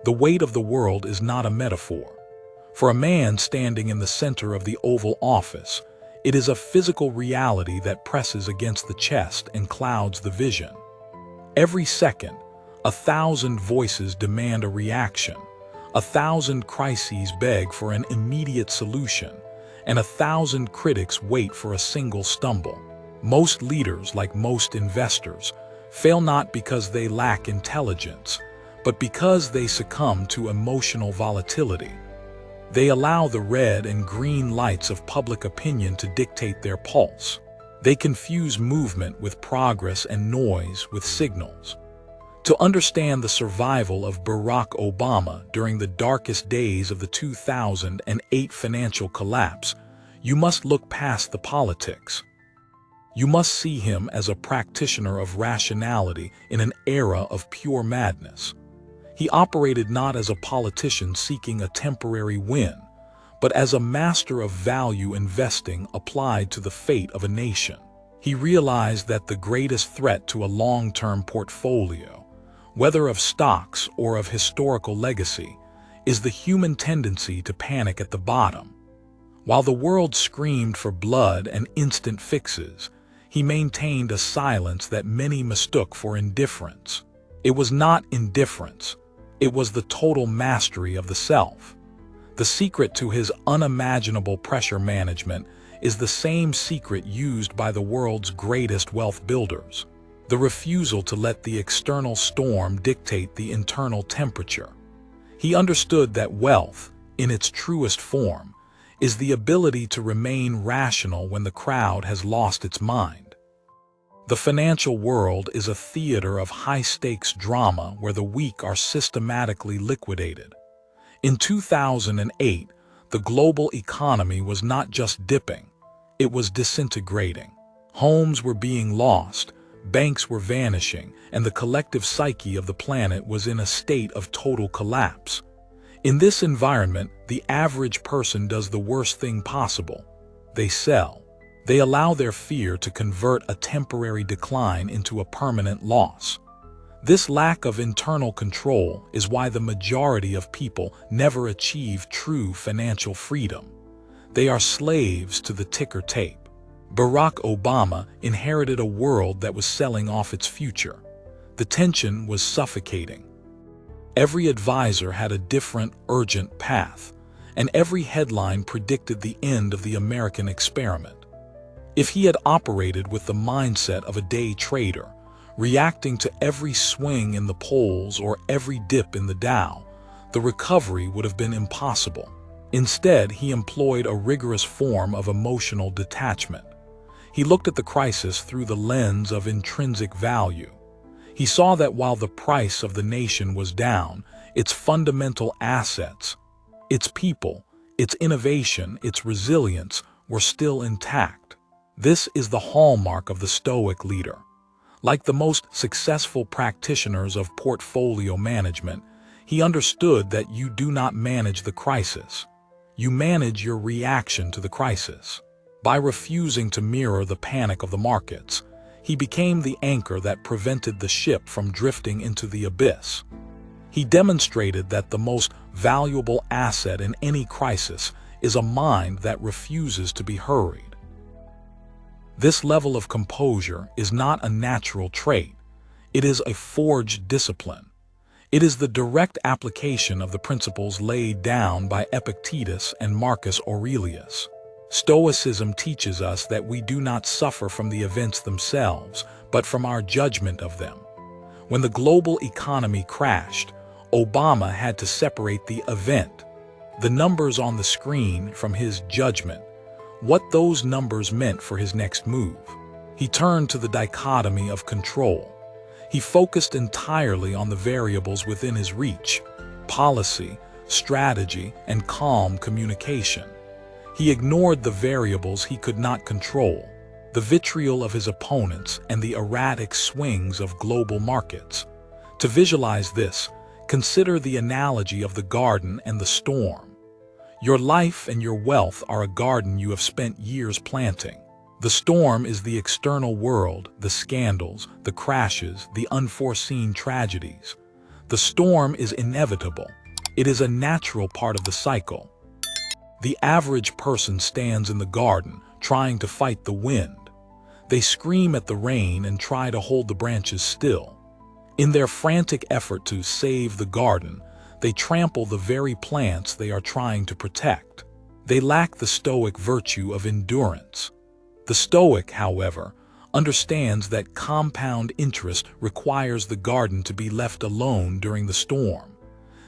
The weight of the world is not a metaphor. For a man standing in the center of the Oval Office, it is a physical reality that presses against the chest and clouds the vision. Every second, 1,000 voices demand a reaction, 1,000 crises beg for an immediate solution, and 1,000 critics wait for a single stumble. Most leaders, like most investors, fail not because they lack intelligence, but because they succumb to emotional volatility. They allow the red and green lights of public opinion to dictate their pulse. They confuse movement with progress and noise with signals. To understand the survival of Barack Obama during the darkest days of the 2008 financial collapse, you must look past the politics. You must see him as a practitioner of rationality in an era of pure madness. He operated not as a politician seeking a temporary win, but as a master of value investing applied to the fate of a nation. He realized that the greatest threat to a long-term portfolio, whether of stocks or of historical legacy, is the human tendency to panic at the bottom. While the world screamed for blood and instant fixes, he maintained a silence that many mistook for indifference. It was not indifference. It was the total mastery of the self. The secret to his unimaginable pressure management is the same secret used by the world's greatest wealth builders: the refusal to let the external storm dictate the internal temperature. He understood that wealth, in its truest form, is the ability to remain rational when the crowd has lost its mind. The financial world is a theater of high-stakes drama where the weak are systematically liquidated. In 2008, the global economy was not just dipping, it was disintegrating. Homes were being lost, banks were vanishing, and the collective psyche of the planet was in a state of total collapse. In this environment, the average person does the worst thing possible. They sell. They allow their fear to convert a temporary decline into a permanent loss. This lack of internal control is why the majority of people never achieve true financial freedom. They are slaves to the ticker tape. Barack Obama inherited a world that was selling off its future. The tension was suffocating. Every advisor had a different, urgent path, and every headline predicted the end of the American experiment. If he had operated with the mindset of a day trader, reacting to every swing in the polls or every dip in the Dow, the recovery would have been impossible. Instead, he employed a rigorous form of emotional detachment. He looked at the crisis through the lens of intrinsic value. He saw that while the price of the nation was down, its fundamental assets, its people, its innovation, its resilience were still intact. This is the hallmark of the Stoic leader. Like the most successful practitioners of portfolio management, he understood that you do not manage the crisis. You manage your reaction to the crisis. By refusing to mirror the panic of the markets, he became the anchor that prevented the ship from drifting into the abyss. He demonstrated that the most valuable asset in any crisis is a mind that refuses to be hurried. This level of composure is not a natural trait. It is a forged discipline. It is the direct application of the principles laid down by Epictetus and Marcus Aurelius. Stoicism teaches us that we do not suffer from the events themselves, but from our judgment of them. When the global economy crashed, Obama had to separate the event, the numbers on the screen, from his judgment, what those numbers meant for his next move. He turned to the dichotomy of control. He focused entirely on the variables within his reach: policy, strategy, and calm communication. He ignored the variables he could not control: the vitriol of his opponents and the erratic swings of global markets. To visualize this, consider the analogy of the garden and the storm. Your life and your wealth are a garden you have spent years planting. The storm is the external world, the scandals, the crashes, the unforeseen tragedies. The storm is inevitable. It is a natural part of the cycle. The average person stands in the garden, trying to fight the wind. They scream at the rain and try to hold the branches still. In their frantic effort to save the garden, they trample the very plants they are trying to protect. They lack the Stoic virtue of endurance. The Stoic, however, understands that compound interest requires the garden to be left alone during the storm.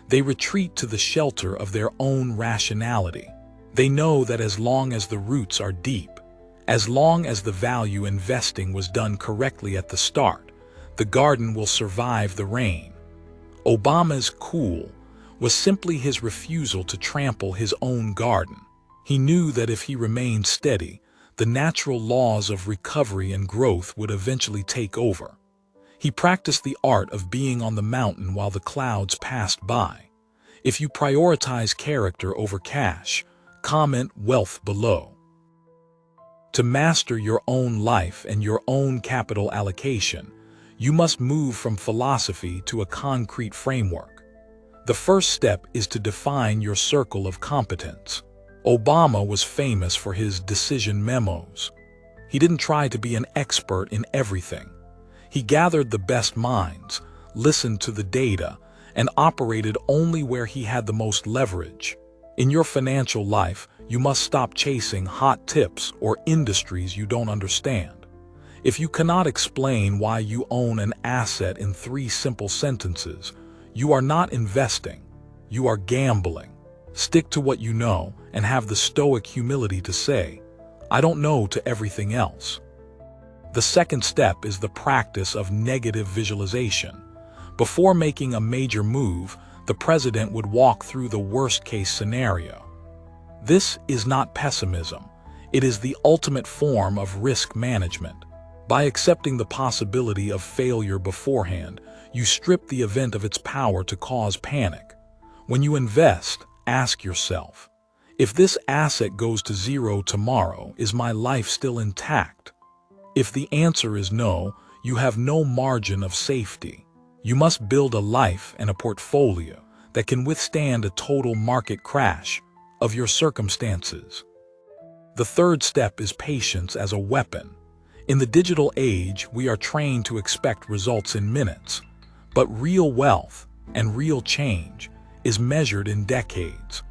They retreat to the shelter of their own rationality. They know that as long as the roots are deep, as long as the value investing was done correctly at the start, the garden will survive the rain. Obama's cool was simply his refusal to trample his own garden. He knew that if he remained steady, the natural laws of recovery and growth would eventually take over. He practiced the art of being on the mountain while the clouds passed by. If you prioritize character over cash, comment wealth below. To master your own life and your own capital allocation, you must move from philosophy to a concrete framework. The first step is to define your circle of competence. Obama was famous for his decision memos. He didn't try to be an expert in everything. He gathered the best minds, listened to the data, and operated only where he had the most leverage. In your financial life, you must stop chasing hot tips or industries you don't understand. If you cannot explain why you own an asset in 3 simple sentences, you are not investing, you are gambling. Stick to what you know and have the Stoic humility to say, "I don't know," to everything else. The second step is the practice of negative visualization. Before making a major move, the president would walk through the worst-case scenario. This is not pessimism. It is the ultimate form of risk management. By accepting the possibility of failure beforehand, you strip the event of its power to cause panic. When you invest, ask yourself, if this asset goes to zero tomorrow, is my life still intact? If the answer is no, you have no margin of safety. You must build a life and a portfolio that can withstand a total market crash of your circumstances. The third step is patience as a weapon. In the digital age, we are trained to expect results in minutes, but real wealth and real change is measured in decades.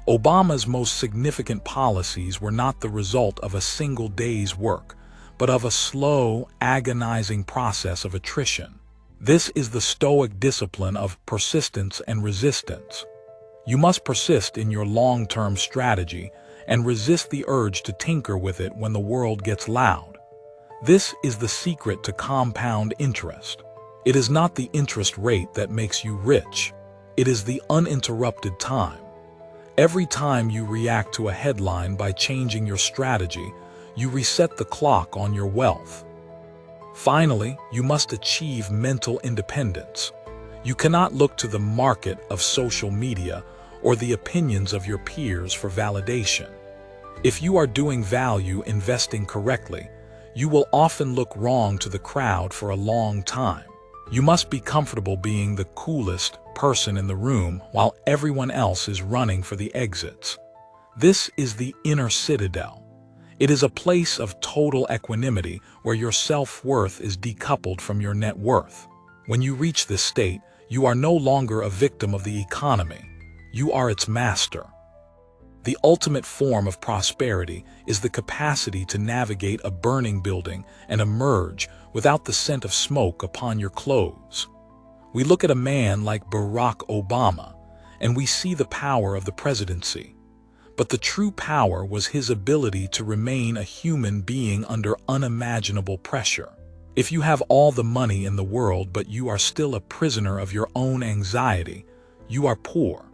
Obama's most significant policies were not the result of a single day's work, but of a slow, agonizing process of attrition. This is the Stoic discipline of persistence and resistance. You must persist in your long-term strategy and resist the urge to tinker with it when the world gets loud. This is the secret to compound interest. It is not the interest rate that makes you rich. It is the uninterrupted time. Every time you react to a headline by changing your strategy, you reset the clock on your wealth. Finally, you must achieve mental independence. You cannot look to the market of social media or the opinions of your peers for validation. If you are doing value investing correctly, you will often look wrong to the crowd for a long time. You must be comfortable being the coolest person in the room while everyone else is running for the exits. This is the inner citadel. It is a place of total equanimity where your self-worth is decoupled from your net worth. When you reach this state, you are no longer a victim of the economy. You are its master. The ultimate form of prosperity is the capacity to navigate a burning building and emerge without the scent of smoke upon your clothes. We look at a man like Barack Obama, and we see the power of the presidency. But the true power was his ability to remain a human being under unimaginable pressure. If you have all the money in the world but you are still a prisoner of your own anxiety, you are poor.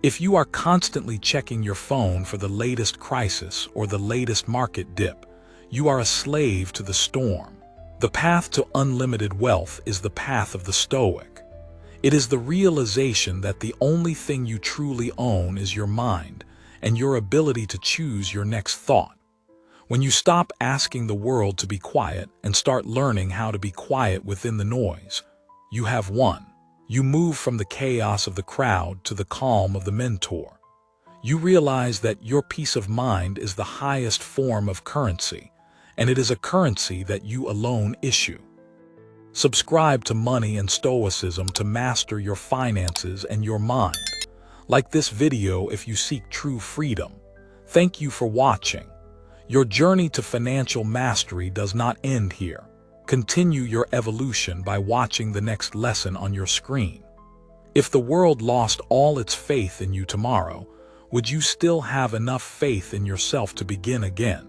If you are constantly checking your phone for the latest crisis or the latest market dip, you are a slave to the storm. The path to unlimited wealth is the path of the Stoic. It is the realization that the only thing you truly own is your mind, and your ability to choose your next thought. When you stop asking the world to be quiet and start learning how to be quiet within the noise, you have won. You move from the chaos of the crowd to the calm of the mentor. You realize that your peace of mind is the highest form of currency, and it is a currency that you alone issue. Subscribe to Money and Stoicism to master your finances and your mind. Like this video if you seek true freedom. Thank you for watching. Your journey to financial mastery does not end here. Continue your evolution by watching the next lesson on your screen. If the world lost all its faith in you tomorrow, would you still have enough faith in yourself to begin again?